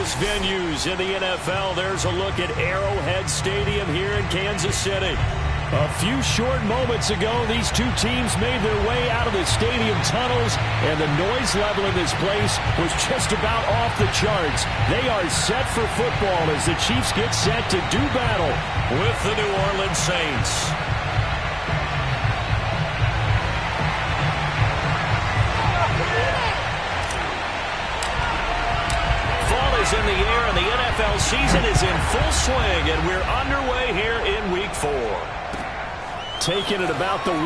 most venues in the NFL, there's a look at Arrowhead Stadium here in Kansas City. A few short moments ago, these two teams made their way out of the stadium tunnels, and the noise level in this place was just about off the charts. They are set for football as the Chiefs get set to do battle with the New Orleans Saints. In the air, and the NFL season is in full swing, and we're underway here in Week 4. Taking it about the 1.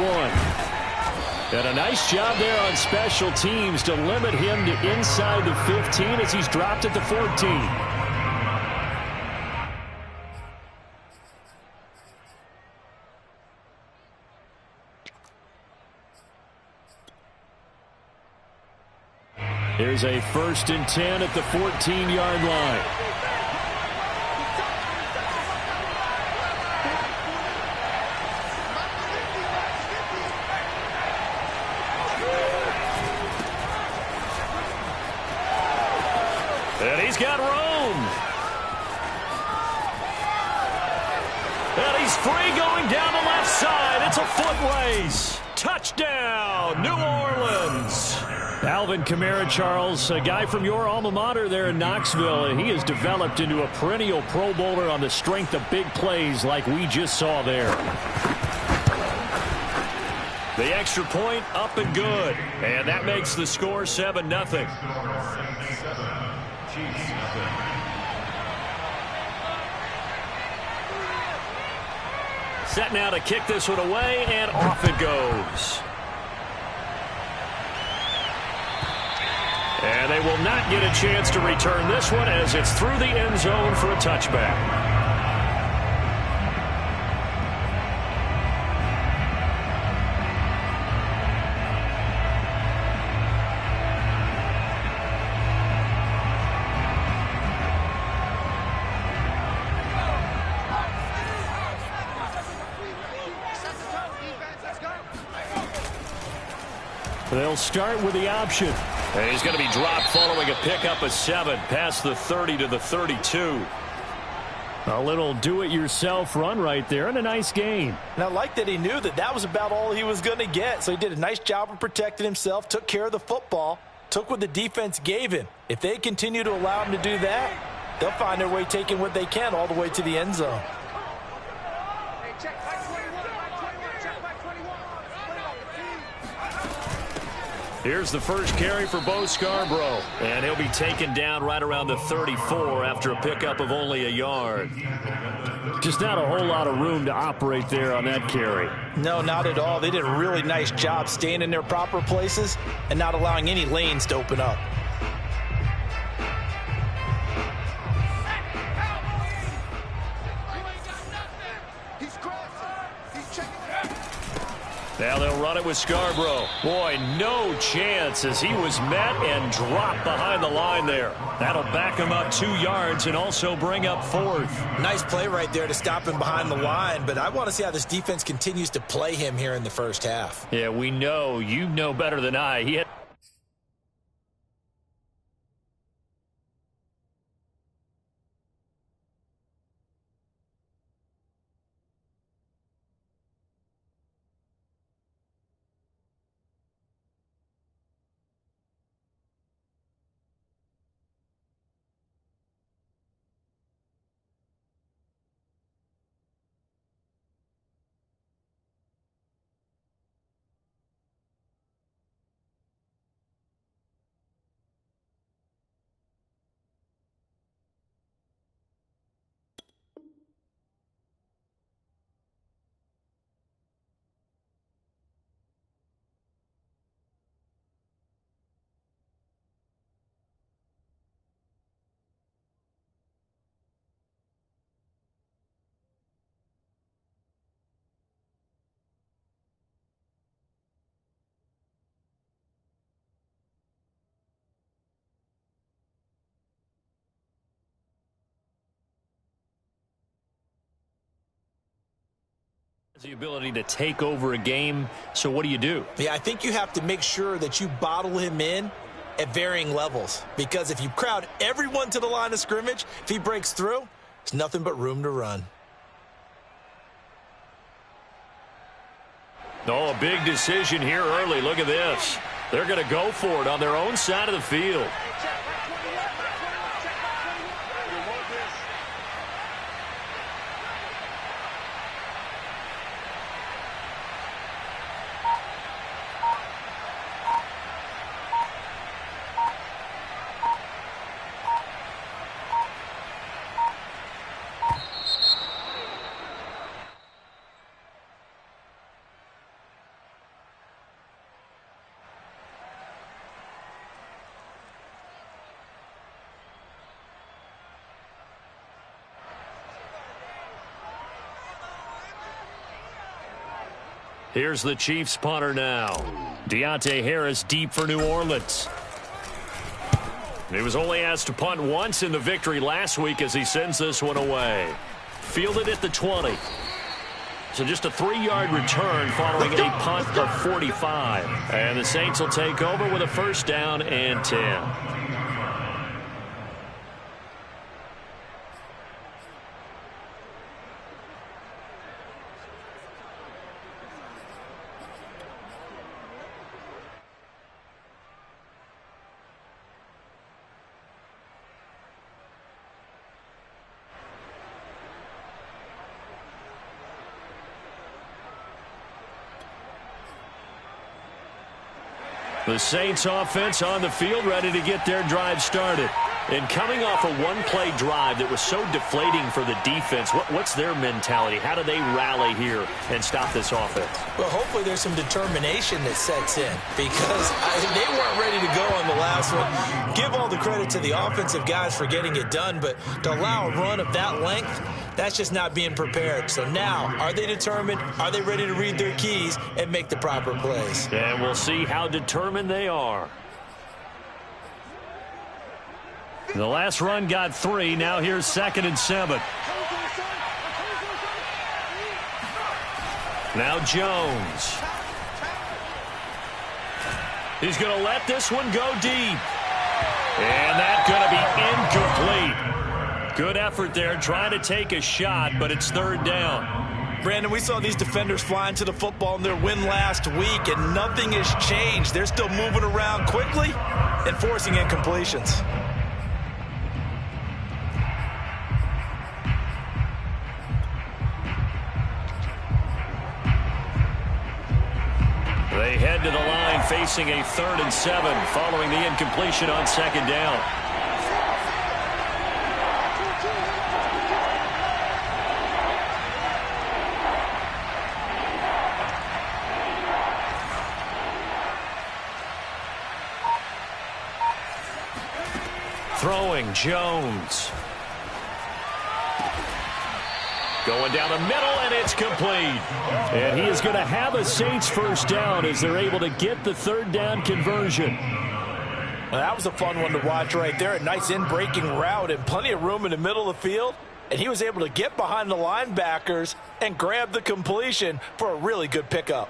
And a nice job there on special teams to limit him to inside the 15 as he's dropped at the 14. Here's a 1st and 10 at the 14-yard line. And he's got room. And he's free going down the left side. It's a foot race. Touchdown, New Orleans. Alvin Kamara, Charles, a guy from your alma mater there in Knoxville, and he has developed into a perennial Pro Bowler on the strength of big plays like we just saw there. The extra point up and good, and that makes the score 7-0. Set now to kick this one away, and off it goes. And they will not get a chance to return this one as it's through the end zone for a touchback. They'll start with the option. And he's going to be dropped following a pickup of 7 past the 30 to the 32. A little do-it-yourself run right there and a nice gain. And I like that he knew that that was about all he was going to get. So he did a nice job of protecting himself, took care of the football, took what the defense gave him. If they continue to allow him to do that, they'll find their way taking what they can all the way to the end zone. Here's the first carry for Bo Scarborough, and he'll be taken down right around the 34 after a pickup of only a yard. Just not a whole lot of room to operate there on that carry. No, not at all. They did a really nice job staying in their proper places and not allowing any lanes to open up. Now they'll run it with Scarborough. Boy, no chance as he was met and dropped behind the line there. That'll back him up 2 yards and also bring up 4th. Nice play right there to stop him behind the line, but I want to see how this defense continues to play him here in the first half. Yeah, we know. You know better than I. He had the ability to take over a game. So what do you do? Yeah, I think you have to make sure that you bottle him in at varying levels. Because if you crowd everyone to the line of scrimmage, if he breaks through, there's nothing but room to run. Oh, a big decision here early. Look at this. They're going to go for it on their own side of the field. Here's the Chiefs punter now. Deontay Harris deep for New Orleans. He was only asked to punt once in the victory last week as he sends this one away. Fielded at the 20. So just a 3-yard return following a punt of 45. And the Saints will take over with a first down and 10. The Saints offense on the field, ready to get their drive started. And coming off a one-play drive that was so deflating for the defense, what's their mentality? How do they rally here and stop this offense? Well, hopefully there's some determination that sets in because they weren't ready to go on the last one. Give all the credit to the offensive guys for getting it done, but to allow a run of that length, that's just not being prepared. So now, are they determined? Are they ready to read their keys and make the proper plays? And we'll see how determined they are. The last run got 3. Now here's 2nd and 7. Now Jones. He's going to let this one go deep. And that's going to be incomplete. Good effort there trying to take a shot, but it's 3rd down. Brandon, we saw these defenders flying to the football in their win last week, and nothing has changed. They're still moving around quickly and forcing incompletions. They head to the line facing a 3rd and 7 following the incompletion on 2nd down. Throwing Jones. Going down the middle, and it's complete. And he is going to have a Saints first down as they're able to get the 3rd down conversion. Well, that was a fun one to watch right there. A nice in-breaking route and plenty of room in the middle of the field. And he was able to get behind the linebackers and grab the completion for a really good pickup.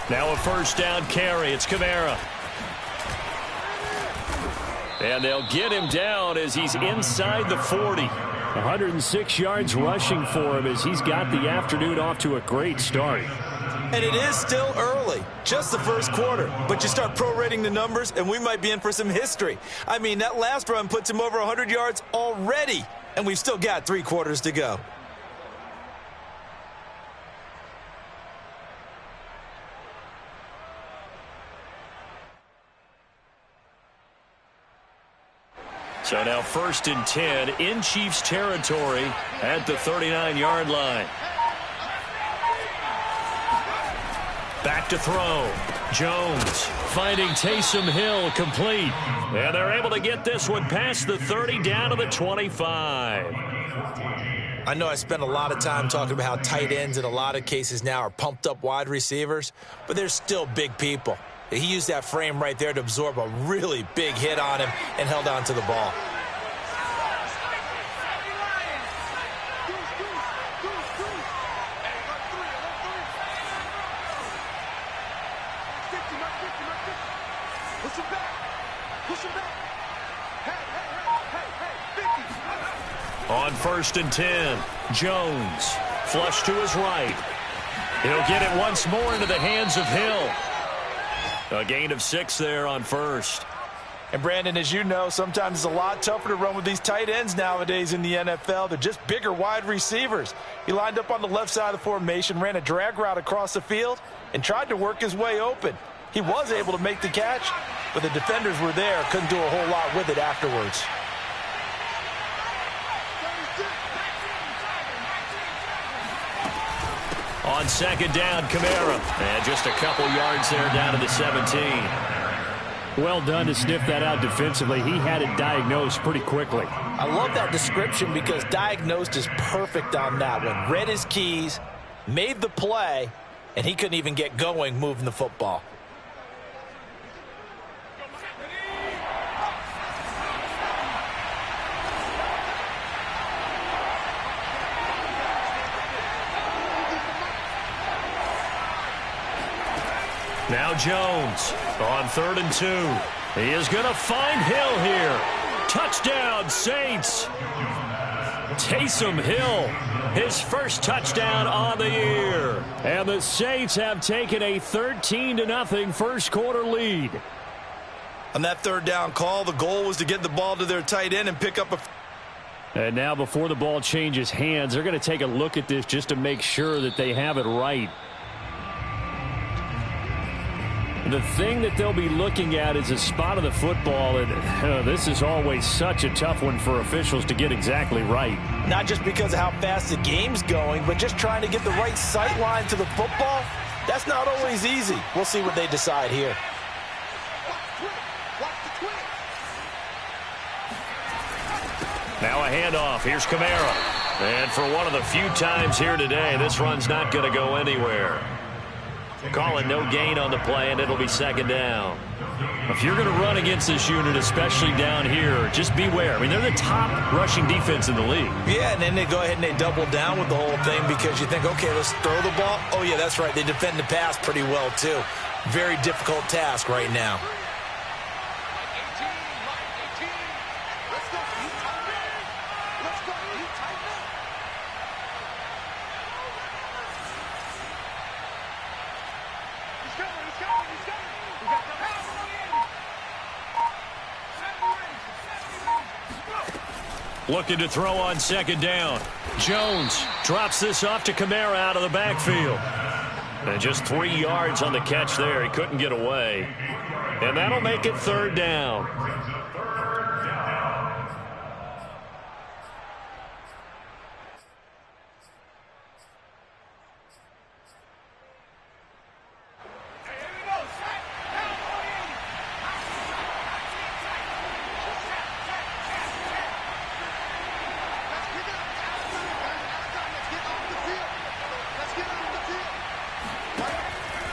Now a first down carry. It's Kamara. And they'll get him down as he's inside the 40. 106 yards rushing for him as he's got the afternoon off to a great start. And it is still early, just the first quarter. But you start prorating the numbers, and we might be in for some history. I mean, that last run puts him over 100 yards already, and we've still got 3 quarters to go. So now 1st and 10 in Chiefs territory at the 39-yard line. Back to throw. Jones finding Taysom Hill complete. And they're able to get this one past the 30 down to the 25. I know I spend a lot of time talking about how tight ends in a lot of cases now are pumped up wide receivers, but they're still big people. He used that frame right there to absorb a really big hit on him and held on to the ball. On 1st and 10, Jones, flush to his right. He'll get it once more into the hands of Hill. A gain of 6 there on 1st. And Brandon, as you know, sometimes it's a lot tougher to run with these tight ends nowadays in the NFL. They're just bigger wide receivers. He lined up on the left side of the formation, ran a drag route across the field, and tried to work his way open. He was able to make the catch, but the defenders were there, couldn't do a whole lot with it afterwards. On 2nd down, Kamara. And just a couple yards there down to the 17. Well done to sniff that out defensively. He had it diagnosed pretty quickly. I love that description because diagnosed is perfect on that one. Read his keys, made the play, and he couldn't even get going moving the football. Now Jones on 3rd and 2. He is going to find Hill here. Touchdown, Saints. Taysom Hill, his first touchdown on the year. And the Saints have taken a 13-0 first quarter lead. On that 3rd down call, the goal was to get the ball to their tight end and pick up a... And now before the ball changes hands, they're going to take a look at this just to make sure that they have it right. The thing that they'll be looking at is a spot of the football, and this is always such a tough one for officials to get exactly right. Not just because of how fast the game's going, but just trying to get the right sight line to the football. That's not always easy. We'll see what they decide here. Now a handoff. Here's Kamara. And for one of the few times here today, this run's not going to go anywhere. Calling no gain on the play, and it'll be 2nd down. If you're going to run against this unit, especially down here, just beware. I mean, they're the top rushing defense in the league. Yeah, and then they go ahead and they double down with the whole thing because you think, okay, let's throw the ball. Oh, yeah, that's right. They defend the pass pretty well, too. Very difficult task right now. Looking to throw on 2nd down. Jones drops this off to Kamara out of the backfield. And just 3 yards on the catch there. He couldn't get away. And that'll make it 3rd down.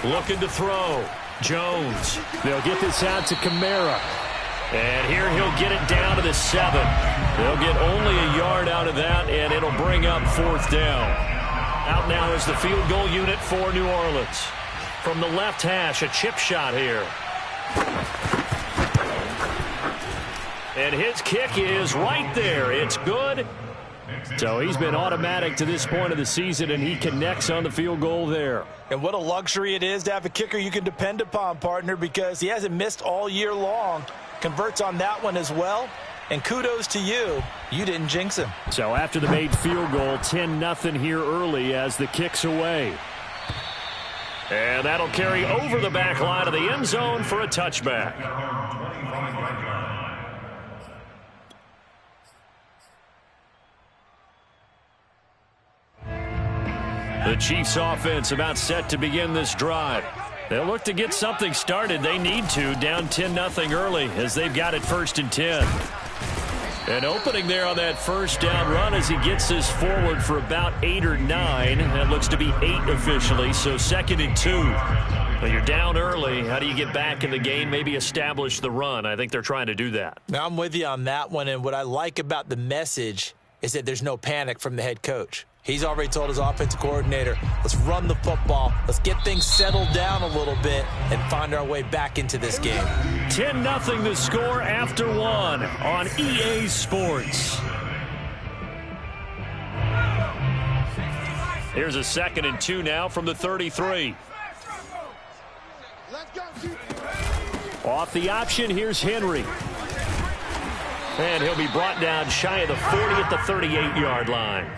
Looking to throw. Jones. They'll get this out to Kamara. And here he'll get it down to the 7. They'll get only a yard out of that, and it'll bring up 4th down. Out now is the field goal unit for New Orleans. From the left hash, a chip shot here. And his kick is right there. It's good. So he's been automatic to this point of the season, and he connects on the field goal there. And what a luxury it is to have a kicker you can depend upon, partner, because he hasn't missed all year long. Converts on that one as well. And kudos to you. You didn't jinx him. So after the made field goal, 10-0 here early as the kick's away. And that'll carry over the back line of the end zone for a touchback. The Chiefs offense about set to begin this drive. They'll look to get something started. They need to, down 10-0 early as they've got it 1st and 10. An opening there on that first down run as he gets this forward for about 8 or 9. That looks to be 8 officially, so 2nd and 2. But you're down early. How do you get back in the game, maybe establish the run? I think they're trying to do that. Now, I'm with you on that one, and what I like about the message is that there's no panic from the head coach. He's already told his offensive coordinator, let's run the football, let's get things settled down a little bit, and find our way back into this game. 10-0 the score after 1 on EA Sports. Here's a 2nd and 2 now from the 33. Off the option, here's Henry. And he'll be brought down shy of the 40 at the 38-yard line.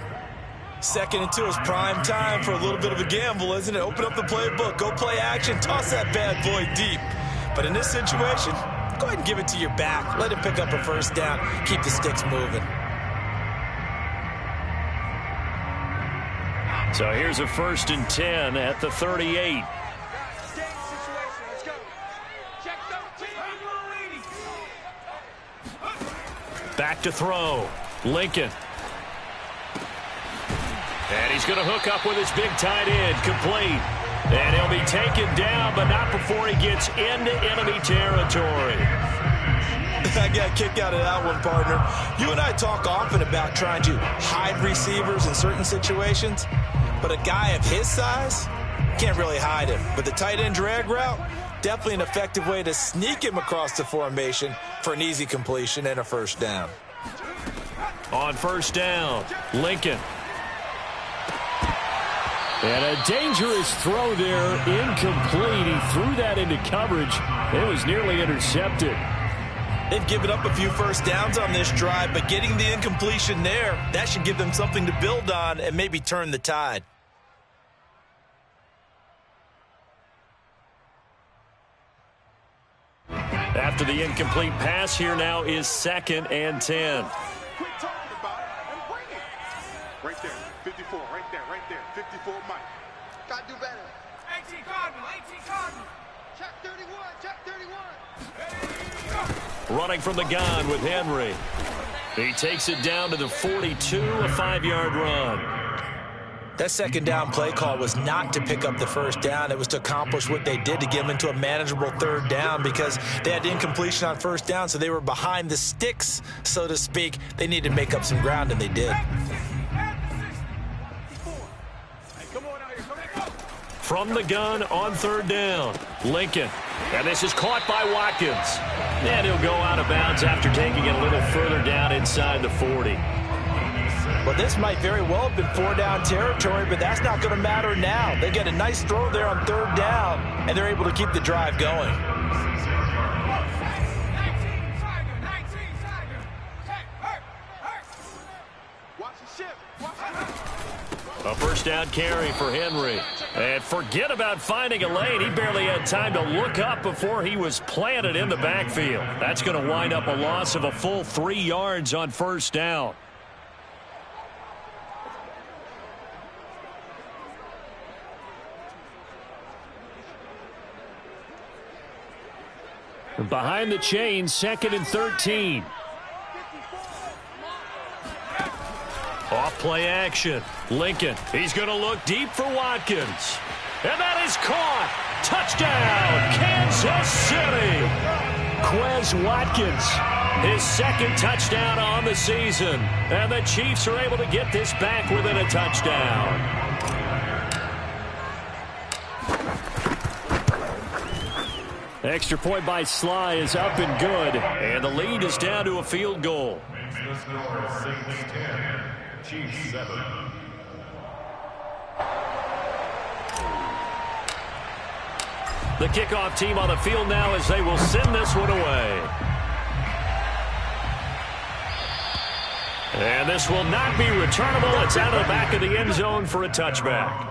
2nd and 2 is prime time for a little bit of a gamble, isn't it? Open up the playbook, go play action, toss that bad boy deep. But in this situation, go ahead and give it to your back. Let him pick up a first down. Keep the sticks moving. So here's a 1st and 10 at the 38. Back to throw. Lincoln. And he's going to hook up with his big tight end. Complete. And he'll be taken down, but not before he gets into enemy territory. I got a kick out of that one, partner. You and I talk often about trying to hide receivers in certain situations, but a guy of his size can't really hide him. But the tight end drag route, definitely an effective way to sneak him across the formation for an easy completion and a first down. On first down, Lincoln. And a dangerous throw there, incomplete. He threw that into coverage. It was nearly intercepted. They've given up a few first downs on this drive, but getting the incompletion there, that should give them something to build on and maybe turn the tide. After the incomplete pass, here now is 2nd and 10. Quit talking about it and bring it. Right there, 54, right there, 54 Mike. Gotta do better. 18 Cardinal. Check 31. Running from the gun with Henry. He takes it down to the 42, a 5-yard run. That 2nd down play call was not to pick up the first down. It was to accomplish what they did to get them into a manageable 3rd down because they had incompletion on first down, so they were behind the sticks, so to speak. They needed to make up some ground, and they did. From the gun on 3rd down, Lincoln. And this is caught by Watkins. And he'll go out of bounds after taking it a little further down inside the 40. Well, this might very well have been 4-down territory, but that's not going to matter now. They get a nice throw there on 3rd down, and they're able to keep the drive going. A first down carry for Henry. And forget about finding a lane. He barely had time to look up before he was planted in the backfield. That's going to wind up a loss of a full 3 yards on first down. Behind the chains, 2nd and 13. Off play action. Lincoln. He's going to look deep for Watkins. And that is caught. Touchdown, Kansas City. Quez Watkins, his 2nd touchdown on the season. And the Chiefs are able to get this back within a touchdown. Extra point by Sly is up and good. And the lead is down to a field goal. Saints 10, Chiefs 7. The kickoff team on the field now as they will send this one away. And this will not be returnable. It's out of the back of the end zone for a touchback.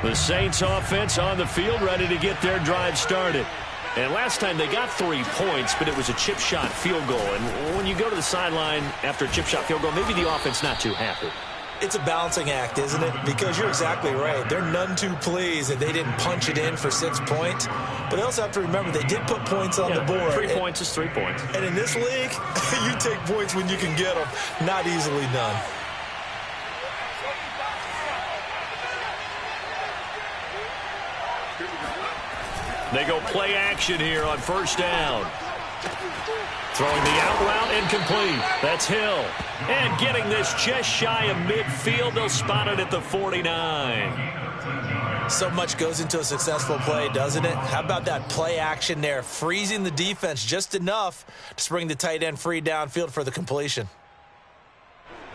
The Saints offense on the field ready to get their drive started. And last time they got 3 points, but it was a chip shot field goal. And when you go to the sideline after a chip shot field goal, maybe the offense not too happy. It's a balancing act, isn't it? Because you're exactly right. They're none too pleased that they didn't punch it in for 6 points. But they also have to remember they did put points on the board. 3 points is 3 points. And in this league, you take points when you can get them. Not easily done. They go play action here on first down. Throwing the out route incomplete. That's Hill. And getting this just shy of midfield. They'll spot it at the 49. So much goes into a successful play, doesn't it? How about that play action there? Freezing the defense just enough to bring the tight end free downfield for the completion.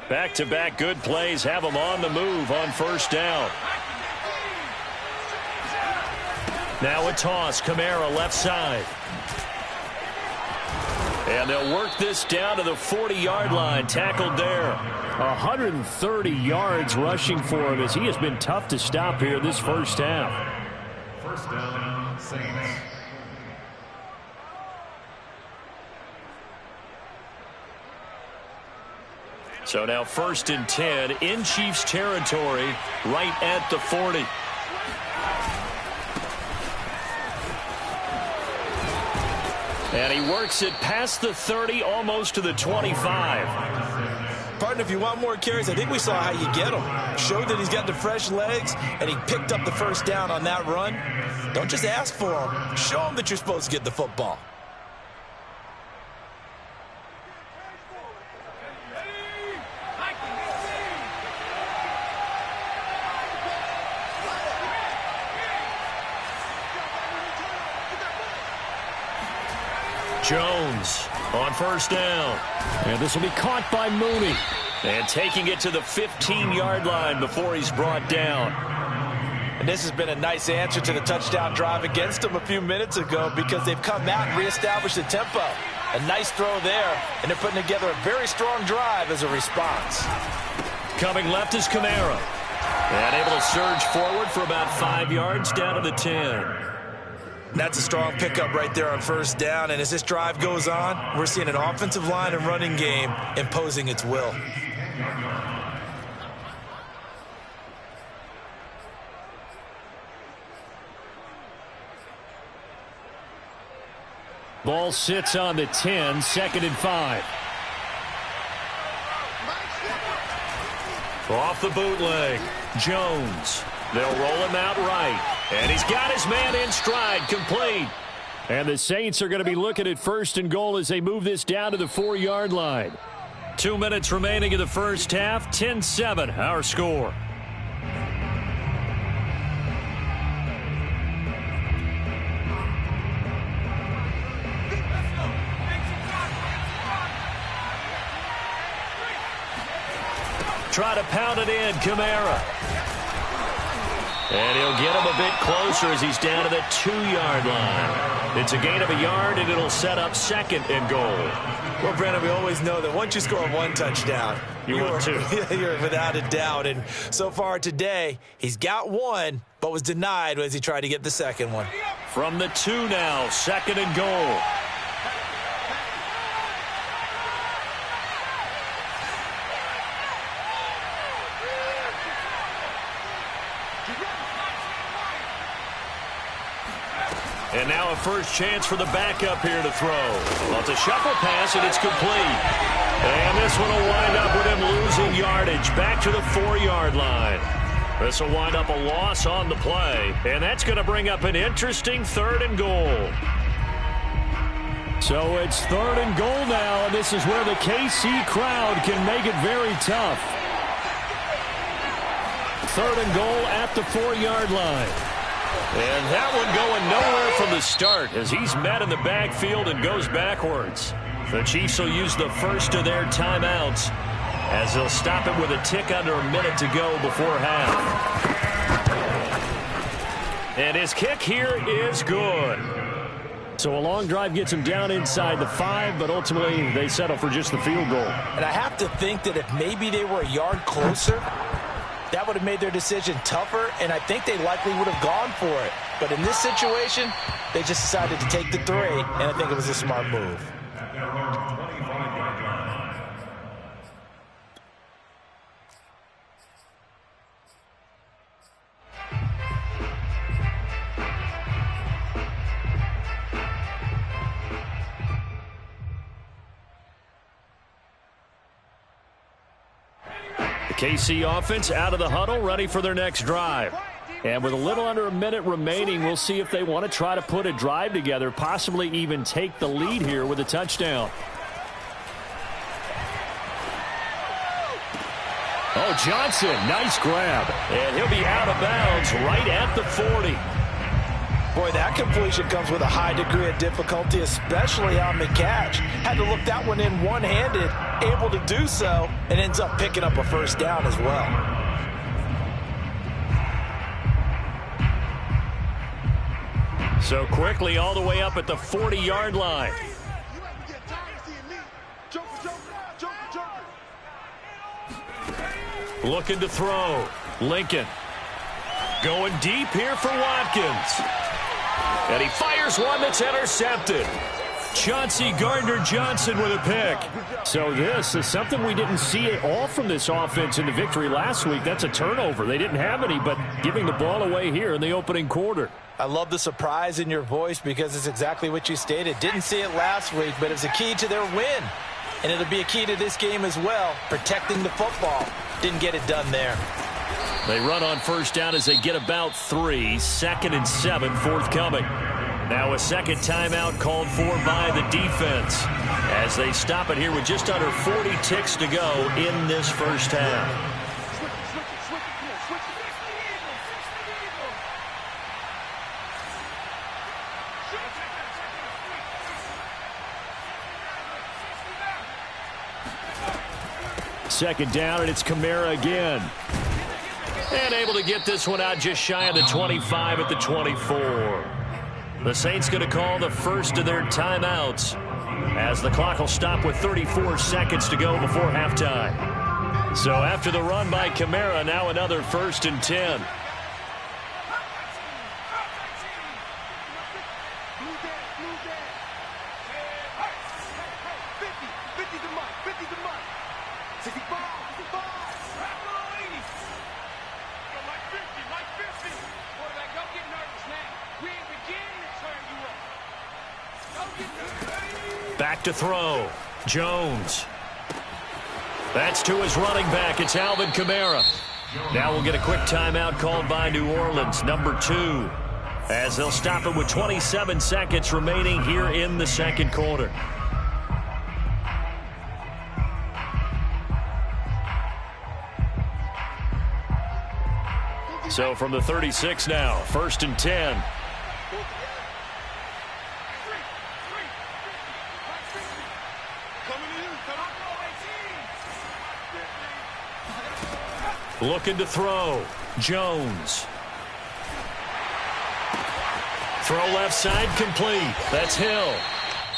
Back-to-back good plays have them on the move on first down. Now a toss. Kamara left side. And they'll work this down to the 40-yard line. Tackled there. 130 yards rushing for him as he has been tough to stop here this first half. First down, Saints. So now 1st and 10 in Chiefs territory right at the 40. And he works it past the 30, almost to the 25. Partner, if you want more carries, I think we saw how you get them. Showed that he's got the fresh legs, and he picked up the first down on that run. Don't just ask for them. Show them that you're supposed to get the football. Jones on first down. And this will be caught by Mooney. And taking it to the 15-yard line before he's brought down. And this has been a nice answer to the touchdown drive against them a few minutes ago because they've come out and reestablished the tempo. A nice throw there, and they're putting together a very strong drive as a response. Coming left is Kamara. And able to surge forward for about 5 yards down to the 10. That's a strong pickup right there on first down, and as this drive goes on, we're seeing an offensive line and running game imposing its will. Ball sits on the 10, 2nd and 5. Off the bootleg, Jones. They'll roll him out right. And he's got his man in stride, complete. And the Saints are going to be looking at 1st and goal as they move this down to the 4-yard line. 2 minutes remaining in the first half, 10-7 our score. Try to pound it in, Kamara. And he'll get him a bit closer as he's down to the 2-yard line. It's a gain of a yard, and it'll set up 2nd and goal. Well, Brandon, we always know that once you score 1 touchdown, you're without a doubt. And so far today, he's got 1, but was denied as he tried to get the 2nd one. From the 2 now, 2nd and goal. And now a first chance for the backup here to throw. Well, it's a shuffle pass, and it's complete. And this one will wind up with him losing yardage back to the 4-yard line. This will wind up a loss on the play. And that's going to bring up an interesting 3rd and goal. So it's 3rd and goal now, and this is where the KC crowd can make it very tough. 3rd and goal at the 4-yard line. And that one going nowhere from the start as he's met in the backfield and goes backwards. The Chiefs will use the first of their timeouts as they'll stop it with a tick under a minute to go before half. And his kick here is good. So a long drive gets him down inside the 5, but ultimately they settle for just the field goal. And I have to think that if maybe they were a yard closer, that would have made their decision tougher, and I think they likely would have gone for it. But in this situation, they just decided to take the 3, and I think it was a smart move. KC offense out of the huddle, ready for their next drive. And with a little under a minute remaining, we'll see if they want to try to put a drive together, possibly even take the lead here with a touchdown. Oh, Johnson, nice grab. And he'll be out of bounds right at the 40. Boy, that completion comes with a high degree of difficulty, especially on the catch. Had to look that one in one-handed, able to do so, and ends up picking up a first down as well. So quickly all the way up at the 40-yard line. Looking to throw. Lincoln. Going deep here for Watkins. And he fires one that's intercepted. Chauncey Gardner-Johnson with a pick. So this is something we didn't see at all from this offense in the victory last week. That's a turnover. They didn't have any, but giving the ball away here in the opening quarter. I love the surprise in your voice because it's exactly what you stated. Didn't see it last week, but it was a key to their win. And it'll be a key to this game as well, protecting the football. Didn't get it done there. They run on first down as they get about 3. 2nd and 7 forthcoming. Now a second timeout called for by the defense as they stop it here with just under 40 ticks to go in this first half. Second down, and it's Kamara again. And able to get this one out just shy of the 25 at the 24. The Saints going to call the first of their timeouts as the clock will stop with 34 seconds to go before halftime. So after the run by Kamara, now another 1st and 10. Back to throw. Jones. That's to his running back. It's Alvin Kamara. Now we'll get a quick timeout called by New Orleans, number 2, as they'll stop it with 27 seconds remaining here in the second quarter. So from the 36 now, 1st and 10. Looking to throw. Jones. Throw left side complete. That's Hill.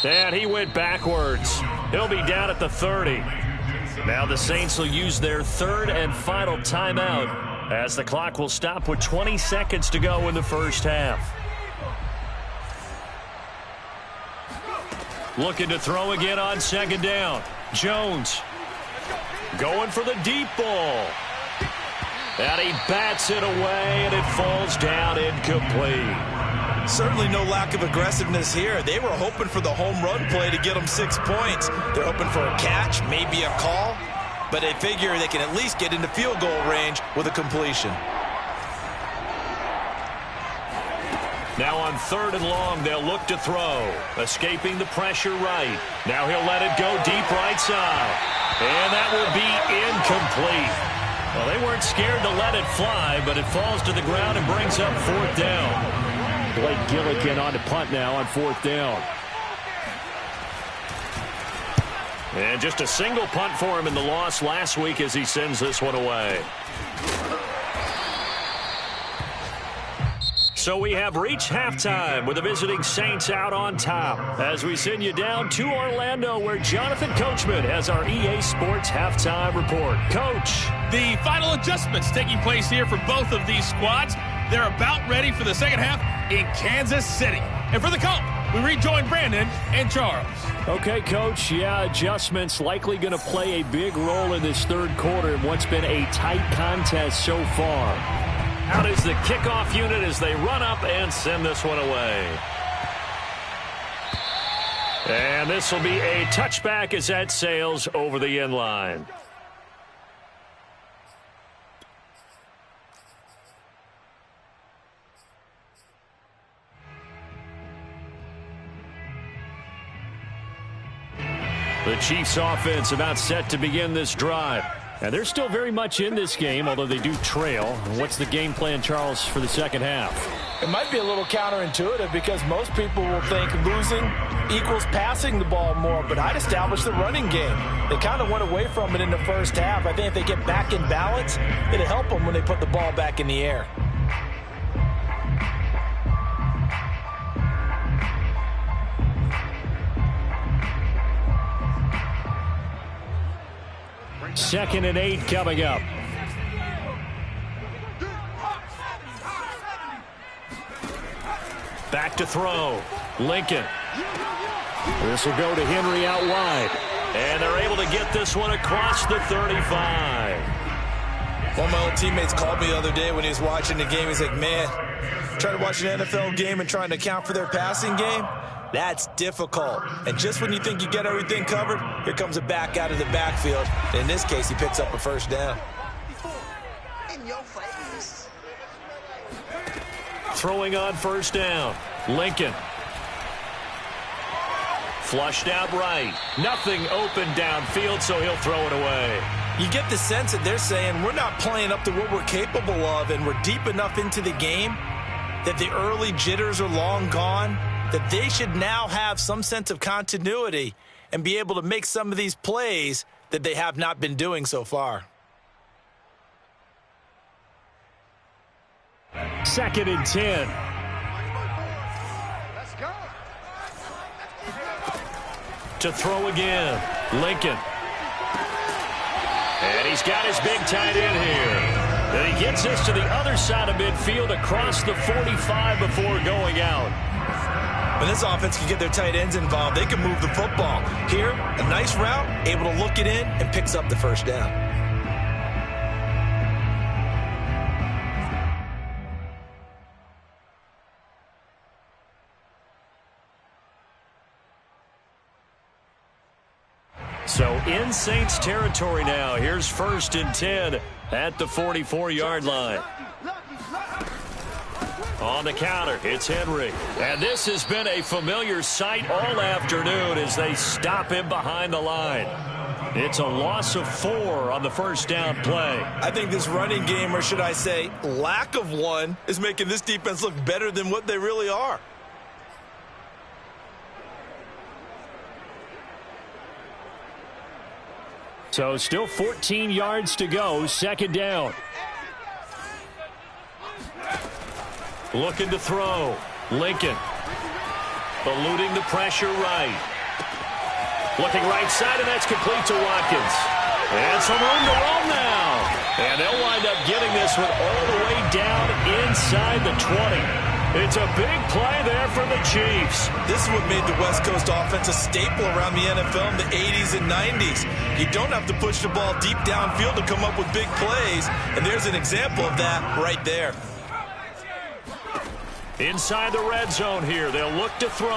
And he went backwards. He'll be down at the 30. Now the Saints will use their 3rd and final timeout as the clock will stop with 20 seconds to go in the first half. Looking to throw again on 2nd down. Jones. Going for the deep ball. And he bats it away, and it falls down incomplete. Certainly no lack of aggressiveness here. They were hoping for the home run play to get them 6 points. They're hoping for a catch, maybe a call, but they figure they can at least get into field goal range with a completion. Now on 3rd and long, they'll look to throw. Escaping the pressure right. Now he'll let it go deep right side. And that will be incomplete. Well, they weren't scared to let it fly, but it falls to the ground and brings up 4th down. Blake Gillikin on the punt now on 4th down. And just a single punt for him in the loss last week as he sends this one away. So we have reached halftime with the visiting Saints out on top as we send you down to Orlando where Jonathan Coachman has our EA Sports halftime report. Coach. The final adjustments taking place here for both of these squads. They're about ready for the second half in Kansas City. And for the call, we rejoin Brandon and Charles. Okay, Coach. Yeah, adjustments likely going to play a big role in this 3rd quarter in what's been a tight contest so far. Out is the kickoff unit as they run up and send this one away. And this will be a touchback as that sails over the end line. The Chiefs offense about set to begin this drive. And they're still very much in this game, although they do trail. What's the game plan, Charles, for the second half? It might be a little counterintuitive because most people will think losing equals passing the ball more, but I'd establish the running game. They kind of went away from it in the first half. I think if they get back in balance, it'll help them when they put the ball back in the air. Second and 8 coming up. Back to throw. Lincoln. This will go to Henry out wide. And they're able to get this one across the 35. One of my old teammates called me the other day when he was watching the game. He's like, man, trying to watch an NFL game and trying to account for their passing game, that's difficult. And just when you think you get everything covered, here comes a back out of the backfield. In this case, he picks up a first down. Throwing on first down. Lincoln. Flushed out right. Nothing open downfield, so he'll throw it away. You get the sense that they're saying we're not playing up to what we're capable of, and we're deep enough into the game that the early jitters are long gone, that they should now have some sense of continuity and be able to make some of these plays that they have not been doing so far. Second and 10. Let's go. To throw again. Lincoln. And he's got his big tight end here. And he gets this to the other side of midfield across the 45 before going out. When this offense can get their tight ends involved, they can move the football. Here, a nice route, able to look it in, and picks up the first down. So in Saints territory now. Here's first and 10 at the 44-yard line. On the counter, it's Henry. And this has been a familiar sight all afternoon as they stop him behind the line. It's a loss of 4 on the first down play. I think this running game, or should I say lack of one, is making this defense look better than what they really are. So still 14 yards to go, second down. Looking to throw. Lincoln. Eluding the pressure right. Looking right side, and that's complete to Watkins. And some room to roam now. And they'll wind up getting this one all the way down inside the 20. It's a big play there for the Chiefs. This is what made the West Coast offense a staple around the NFL in the 80s and 90s. You don't have to push the ball deep downfield to come up with big plays, and there's an example of that right there. Inside the red zone here, they'll look to throw.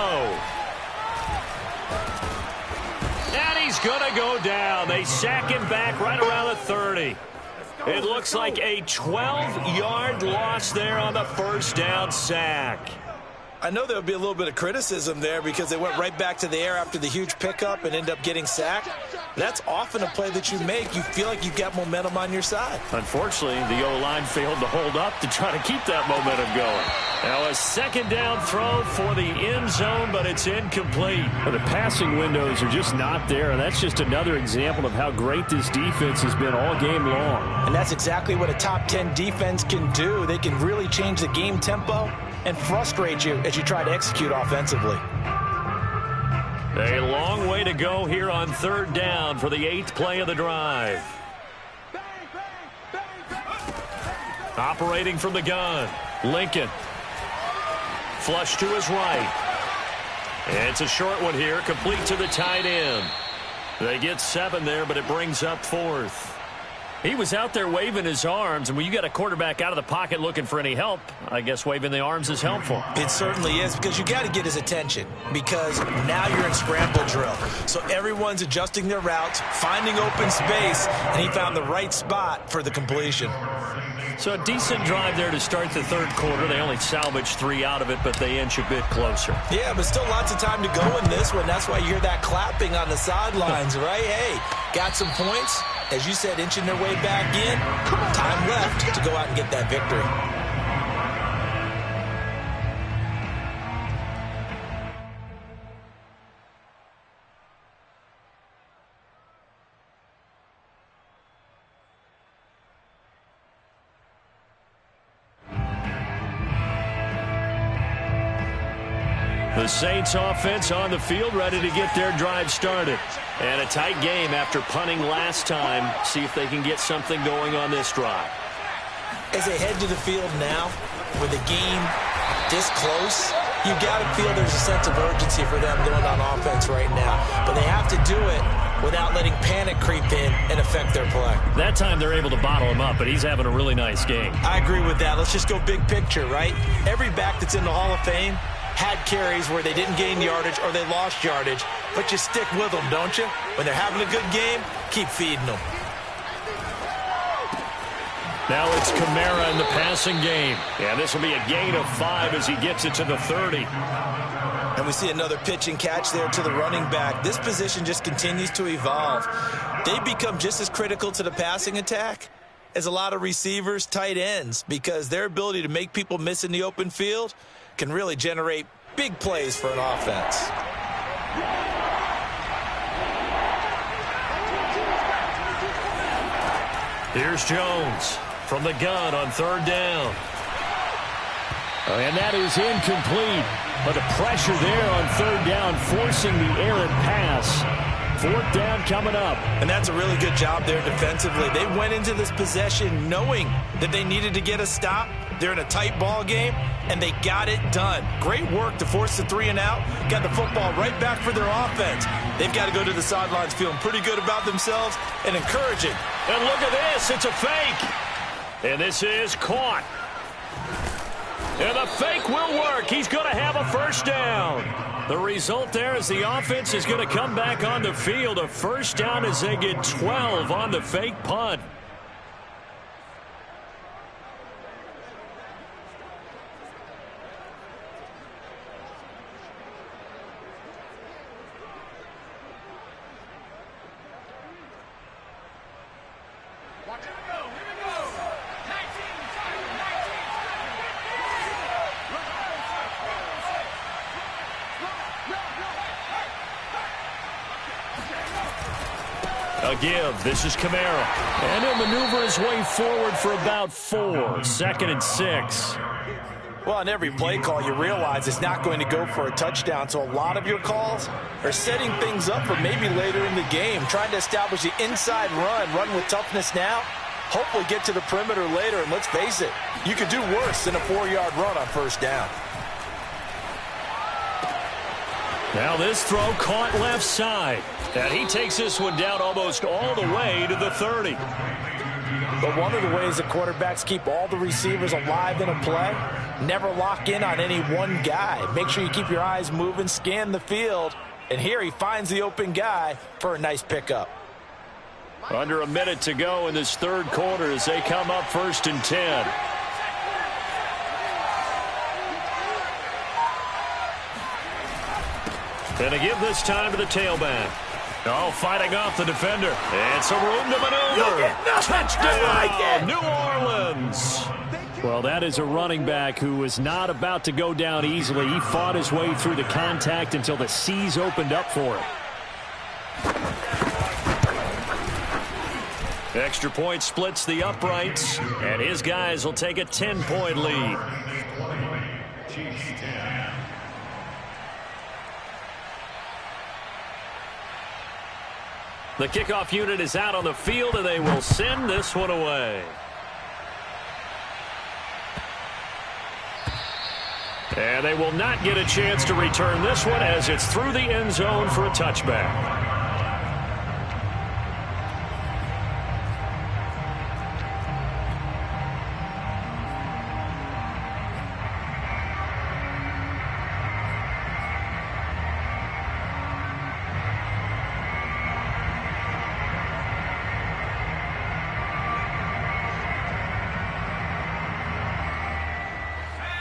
And he's going to go down. They sack him back right around the 30. It looks like a 12-yard loss there on the first down sack. I know there'll be a little bit of criticism there because they went right back to the air after the huge pickup and end up getting sacked. That's often a play that you make. You feel like you've got momentum on your side. Unfortunately, the O-line failed to hold up to try to keep that momentum going. Now a second down throw for the end zone, but it's incomplete. Well, the passing windows are just not there, and that's just another example of how great this defense has been all game long. And that's exactly what a top 10 defense can do. They can really change the game tempo and frustrate you as you try to execute offensively. A long way to go here on third down for the 8th play of the drive. Operating from the gun, Lincoln. Flush to his right. It's a short one here, complete to the tight end. They get 7 there, but it brings up 4th. He was out there waving his arms, and when you got a quarterback out of the pocket looking for any help, I guess waving the arms is helpful. It certainly is, because you got to get his attention, because now you're in scramble drill. So everyone's adjusting their routes, finding open space, and he found the right spot for the completion. So a decent drive there to start the third quarter. They only salvaged 3 out of it, but they inch a bit closer. Yeah, but still lots of time to go in this one. That's why you hear that clapping on the sidelines, right? Hey, got some points. As you said, inching their way back in. Time left to go out and get that victory. The Saints offense on the field, ready to get their drive started. And a tight game after punting last time. See if they can get something going on this drive. As they head to the field now, with the game this close, you got to feel there's a sense of urgency for them going on offense right now. But they have to do it without letting panic creep in and affect their play. That time they're able to bottle him up, but he's having a really nice game. I agree with that. Let's just go big picture, right? Every back that's in the Hall of Fame had carries where they didn't gain yardage or they lost yardage, but you stick with them, don't you? When they're having a good game, keep feeding them. Now it's Kamara in the passing game. And this will be a gain of 5 as he gets it to the 30. And we see another pitch and catch there to the running back. This position just continues to evolve. They become just as critical to the passing attack as a lot of receivers, tight ends, because their ability to make people miss in the open field can really generate big plays for an offense. Here's Jones from the gun on 3rd down. And that is incomplete. But the pressure there on 3rd down, forcing the errant pass. 4th down coming up. And that's a really good job there defensively. They went into this possession knowing that they needed to get a stop. They're in a tight ball game, and they got it done. Great work to force the 3 and out. Got the football right back for their offense. They've got to go to the sidelines feeling pretty good about themselves and encouraging. And look at this. It's a fake. And this is caught. And the fake will work. He's going to have a 1st down. The result there is the offense is going to come back on the field. A 1st down as they get 12 on the fake punt. A give. This is Kamara. And he'll maneuver his way forward for about 4. 2nd and 6. Well, on every play call, you realize it's not going to go for a touchdown. So a lot of your calls are setting things up for maybe later in the game, trying to establish the inside run with toughness now, hopefully get to the perimeter later. And let's face it, you could do worse than a 4-yard run on 1st down. Now this throw caught left side. And he takes this one down almost all the way to the 30. But one of the ways that quarterbacks keep all the receivers alive in a play, never lock in on any one guy. Make sure you keep your eyes moving, scan the field. And here he finds the open guy for a nice pickup. Under a minute to go in this 3rd quarter as they come up 1st and 10. And a give this time to the tailback. Oh, fighting off the defender. And some room to maneuver. Touchdown, New Orleans. Well, that is a running back who was not about to go down easily. He fought his way through the contact until the seas opened up for him. Extra point splits the uprights, and his guys will take a 10-point lead. The kickoff unit is out on the field, and they will send this one away. And they will not get a chance to return this one as it's through the end zone for a touchback.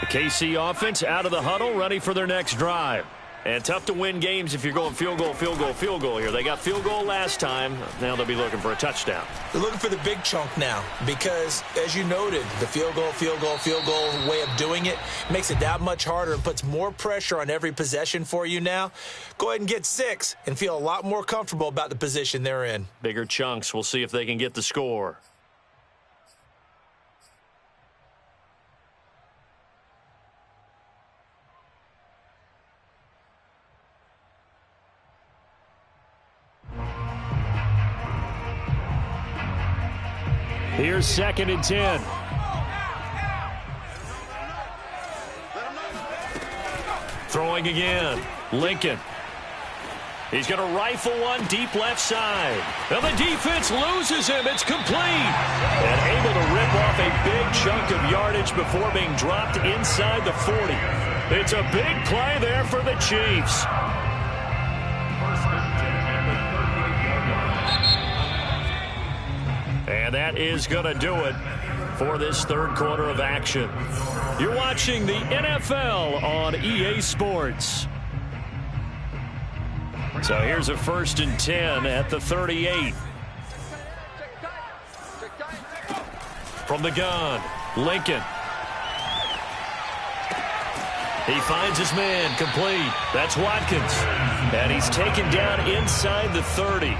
KC offense out of the huddle, ready for their next drive. And tough to win games if you're going field goal, field goal, field goal here. They got field goal last time. Now they'll be looking for a touchdown. They're looking for the big chunk now because, as you noted, the field goal, field goal, field goal way of doing it makes it that much harder and puts more pressure on every possession for you now. Go ahead and get 6 and feel a lot more comfortable about the position they're in. Bigger chunks. We'll see if they can get the score. Here's 2nd and 10. Throwing again. Lincoln. He's going to rifle one deep left side. And the defense loses him. It's complete. And able to rip off a big chunk of yardage before being dropped inside the 40. It's a big play there for the Chiefs. And that is going to do it for this third quarter of action. You're watching the NFL on EA Sports. So here's a 1st and 10 at the 38. From the gun, Lincoln. He finds his man, complete. That's Watkins. And he's taken down inside the 30.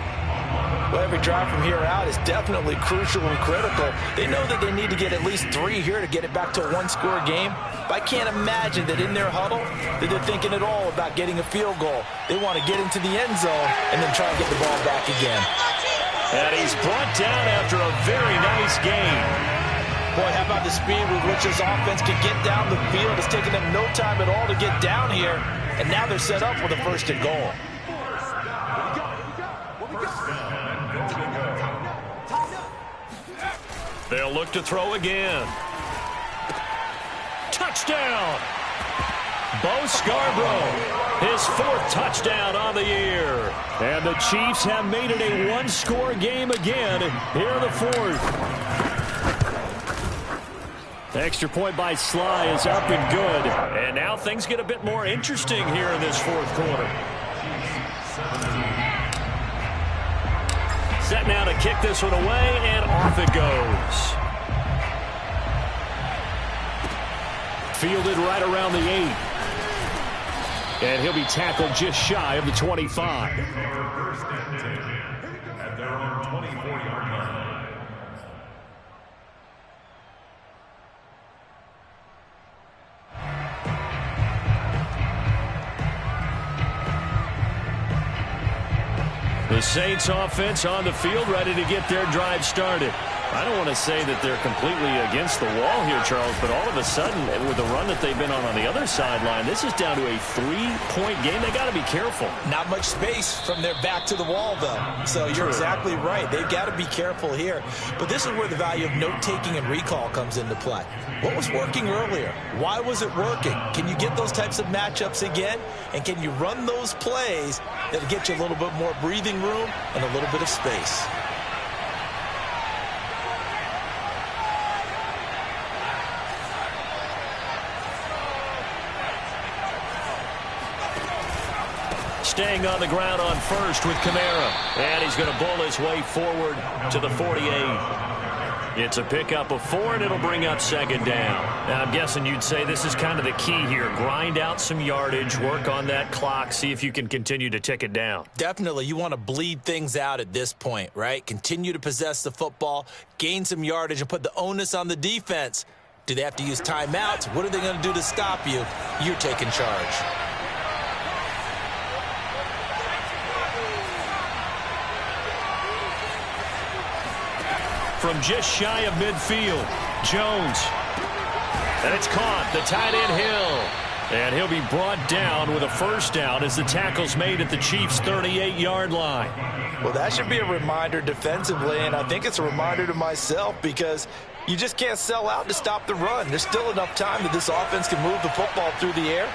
Well, every drive from here out is definitely crucial and critical. They know that they need to get at least 3 here to get it back to a one-score game. But I can't imagine that in their huddle that they're thinking at all about getting a field goal. They want to get into the end zone and then try and get the ball back again. And he's brought down after a very nice game. Boy, how about the speed with which this offense can get down the field? It's taken them no time at all to get down here. And now they're set up with a 1st and goal. They'll look to throw again. Touchdown! Bo Scarborough, his 4th touchdown on the year. And the Chiefs have made it a one-score game again here in the 4th. Extra point by Sly is up and good. And now things get a bit more interesting here in this 4th quarter. Set now to kick this one away, and off it goes. Fielded right around the 8. And he'll be tackled just shy of the 25. At their own 24-yard line. The Saints offense on the field, ready to get their drive started. I don't want to say that they're completely against the wall here, Charles, but all of a sudden, with the run that they've been on the other sideline, this is down to a 3-point game. They got to be careful. Not much space from their back to the wall, though. So you're exactly right. They've got to be careful here. But this is where the value of note-taking and recall comes into play. What was working earlier? Why was it working? Can you get those types of matchups again? And can you run those plays that'll get you a little bit more breathing room and a little bit of space? Staying on the ground on 1st with Kamara. And he's going to bull his way forward to the 48. It's a pickup of 4, and it'll bring up 2nd down. Now, I'm guessing you'd say this is kind of the key here. Grind out some yardage, work on that clock, see if you can continue to tick it down. Definitely. You want to bleed things out at this point, right? Continue to possess the football, gain some yardage, and put the onus on the defense. Do they have to use timeouts? What are they going to do to stop you? You're taking charge. From just shy of midfield, Jones. And it's caught, the tight end Hill. And he'll be brought down with a 1st down as the tackle's made at the Chiefs' 38-yard line. Well, that should be a reminder defensively, and I think it's a reminder to myself because you just can't sell out to stop the run. There's still enough time that this offense can move the football through the air,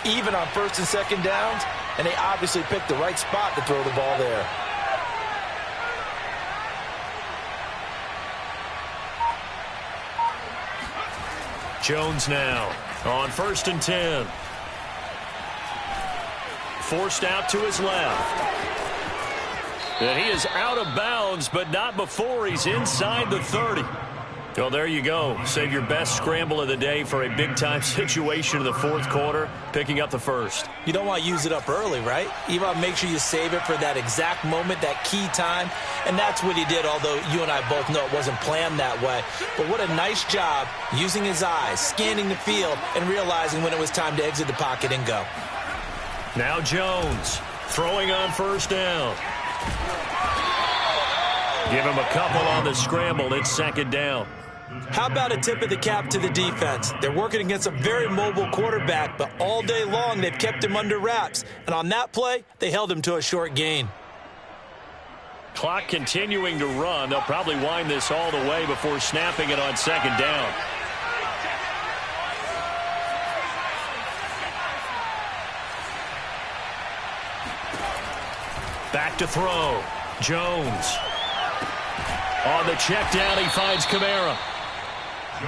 even on 1st and 2nd downs, and they obviously picked the right spot to throw the ball there. Jones now On 1st and 10. Forced out to his left. And he is out of bounds, but not before he's inside the 30. Well, there you go. Save your best scramble of the day for a big-time situation in the 4th quarter, picking up the first. You don't want to use it up early, right? You want to make sure you save it for that exact moment, that key time. And that's what he did, although you and I both know it wasn't planned that way. But what a nice job using his eyes, scanning the field, and realizing when it was time to exit the pocket and go. Now Jones throwing on 1st down. Give him a couple on the scramble. It's 2nd down. How about a tip of the cap to the defense? They're working against a very mobile quarterback, but all day long they've kept him under wraps. And on that play, they held him to a short gain. Clock continuing to run. They'll probably wind this all the way before snapping it on 2nd down. Back to throw. Jones. On the check down, he finds Kamara.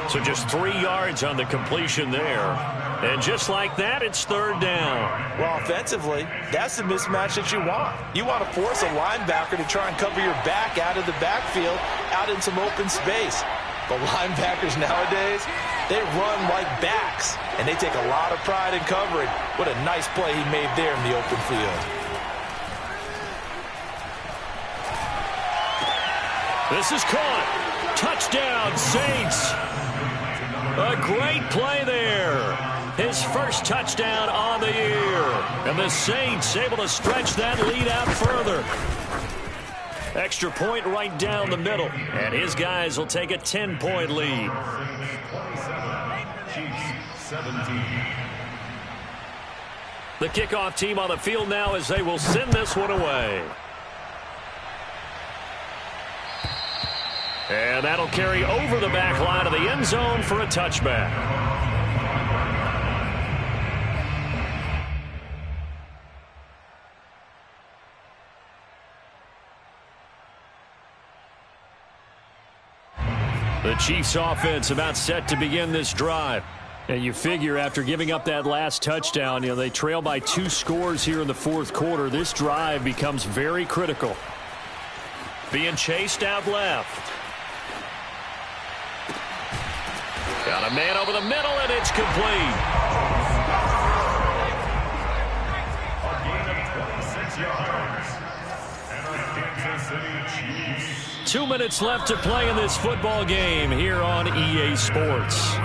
So just 3 yards on the completion there. And just like that, it's 3rd down. Well, offensively, that's the mismatch that you want. You want to force a linebacker to try and cover your back out of the backfield, out in some open space. But linebackers nowadays, they run like backs, and they take a lot of pride in covering. What a nice play he made there in the open field. This is caught. Touchdown, Saints. A great play there. His first touchdown on the year. And the Saints able to stretch that lead out further. Extra point right down the middle. And his guys will take a 10-point lead. 17. The kickoff team on the field now as they will send this one away. And that'll carry over the back line of the end zone for a touchback. The Chiefs offense about set to begin this drive. And you figure after giving up that last touchdown, they trail by 2 scores here in the 4th quarter. This drive becomes very critical. Being chased out left. Got a man over the middle, and it's complete. A gain of 26 yards. And the Kansas City Chiefs. 2 minutes left to play in this football game here on EA Sports.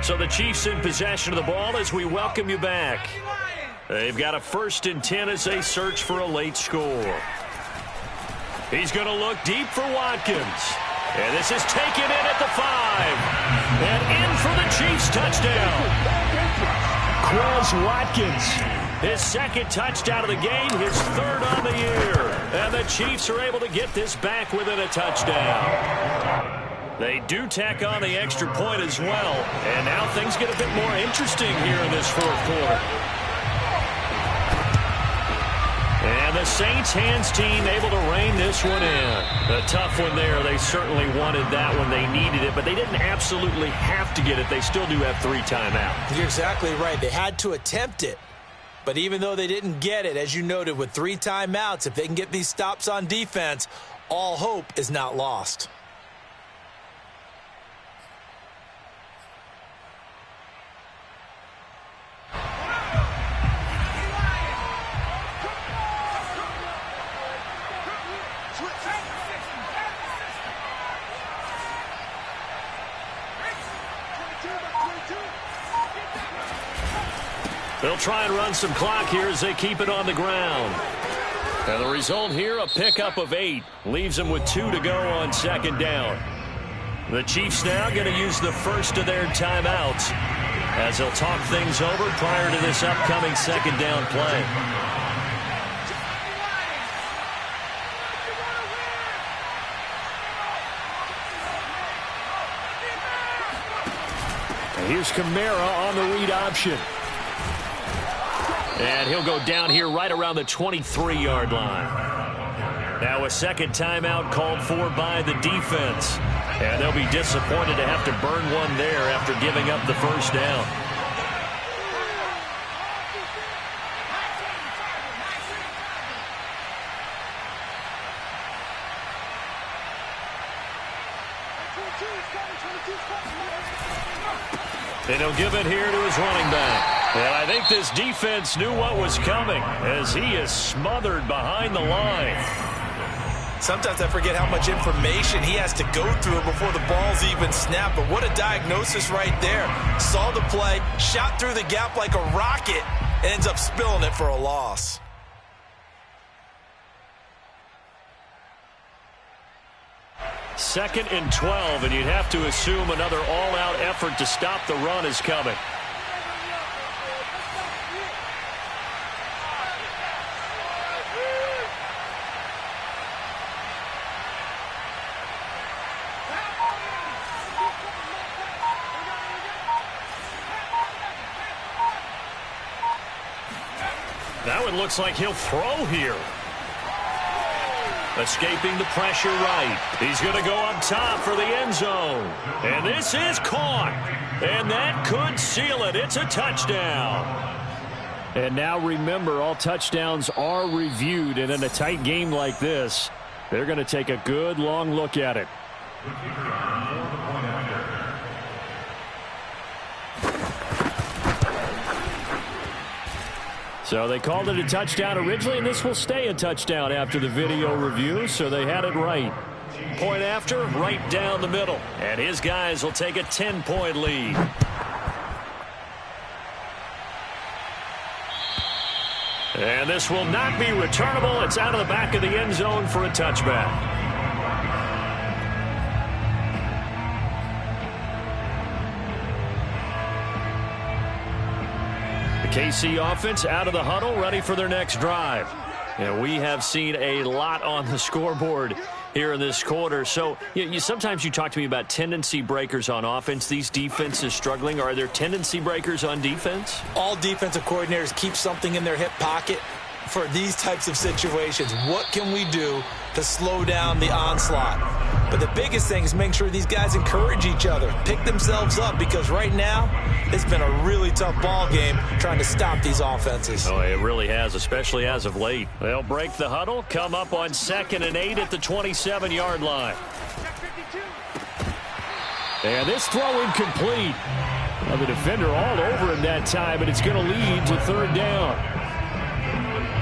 So the Chiefs in possession of the ball as we welcome you back. They've got a 1st and 10 as they search for a late score. He's going to look deep for Watkins. And this is taken in at the 5. And in for the Chiefs touchdown. Quez Watkins. His 2nd touchdown of the game, his 3rd on the year. And the Chiefs are able to get this back within a touchdown. They do tack on the extra point as well. And now things get a bit more interesting here in this 4th quarter. And the Saints hands team able to rein this one in. A tough one there. They certainly wanted that one. They needed it, but they didn't absolutely have to get it. They still do have 3 timeouts. You're exactly right. They had to attempt it. But even though they didn't get it, as you noted, with 3 timeouts, if they can get these stops on defense, all hope is not lost. They'll try and run some clock here as they keep it on the ground. And the result here, a pickup of 8. Leaves them with 2 to go on 2nd down. The Chiefs now going to use the first of their timeouts as they'll talk things over prior to this upcoming 2nd down play. And here's Kamara on the read option. And he'll go down here right around the 23-yard line. Now a second timeout called for by the defense. And they'll be disappointed to have to burn one there after giving up the first down. And he'll give it here to his running back. And I think this defense knew what was coming as he is smothered behind the line. Sometimes I forget how much information he has to go through before the ball's even snapped. But what a diagnosis right there. Saw the play, shot through the gap like a rocket, and ends up spilling it for a loss. Second and 12, and you'd have to assume another all-out effort to stop the run is coming. That one looks like he'll throw here. Escaping the pressure right. He's going to go up top for the end zone. And this is caught. And that could seal it. It's a touchdown. And now remember, all touchdowns are reviewed. And in a tight game like this, they're going to take a good long look at it. So they called it a touchdown originally, and this will stay a touchdown after the video review, so they had it right. Point after, right down the middle. And his guys will take a 10-point lead. And this will not be returnable. It's out of the back of the end zone for a touchback. KC offense out of the huddle, ready for their next drive. And we have seen a lot on the scoreboard here in this quarter. So sometimes you talk to me about tendency breakers on offense. These defenses struggling. Are there tendency breakers on defense? All defensive coordinators keep something in their hip pocket for these types of situations. What can we do to slow down the onslaught? But the biggest thing is make sure these guys encourage each other, pick themselves up, because right now it's been a really tough ball game trying to stop these offenses. Oh, it really has, especially as of late. They'll break the huddle, come up on 2nd and 8 at the 27-yard line. And this throw incomplete. Well, the defender all over him that time, but it's going to lead to 3rd down.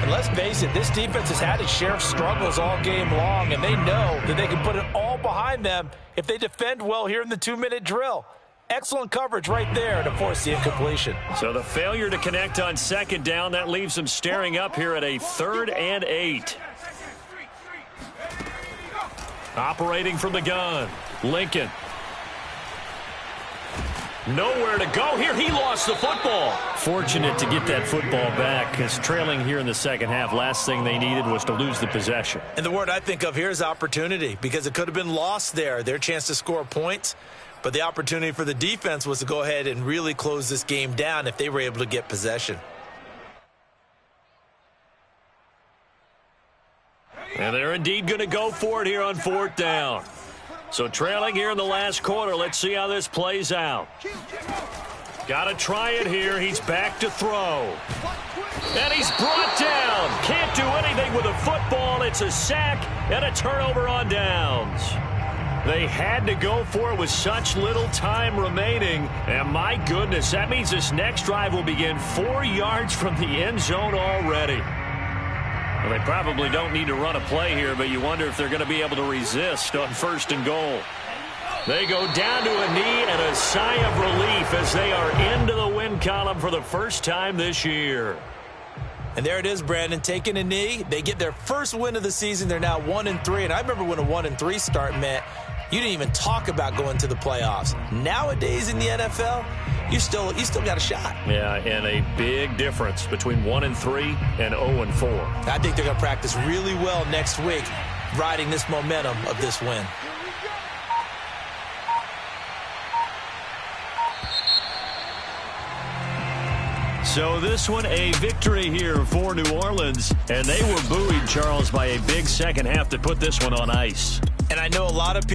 And let's face it, this defense has had its share of struggles all game long, and they know that they can put it all behind them if they defend well here in the 2-minute drill. Excellent coverage right there to force the incompletion. So the failure to connect on 2nd down, that leaves them staring up here at a 3rd and 8. Operating from the gun, Lincoln. Nowhere to go here. He lost the football. Fortunate to get that football back, because trailing here in the second half, last thing they needed was to lose the possession. And the word I think of here is opportunity, because it could have been lost there, their chance to score points. But the opportunity for the defense was to go ahead and really close this game down if they were able to get possession. And they're indeed going to go for it here on 4th down. So trailing here in the last quarter, let's see how this plays out. Got to try it here. He's back to throw. And he's brought down. Can't do anything with a football. It's a sack and a turnover on downs. They had to go for it with such little time remaining. And my goodness, that means this next drive will begin 4 yards from the end zone already. Well, they probably don't need to run a play here, but you wonder if they're going to be able to resist on 1st and goal. They go down to a knee and a sigh of relief as they are into the win column for the first time this year. And there it is, Brandon, taking a knee. They get their first win of the season. They're now 1-3. And I remember when a 1-3 start meant you didn't even talk about going to the playoffs. Nowadays in the NFL, you still got a shot. Yeah, and a big difference between 1-3 and 0-4. I think they're going to practice really well next week, riding this momentum of this win. So this one a victory here for New Orleans, and they were buoyed, Charles, by a big second half to put this one on ice. And I know a lot of people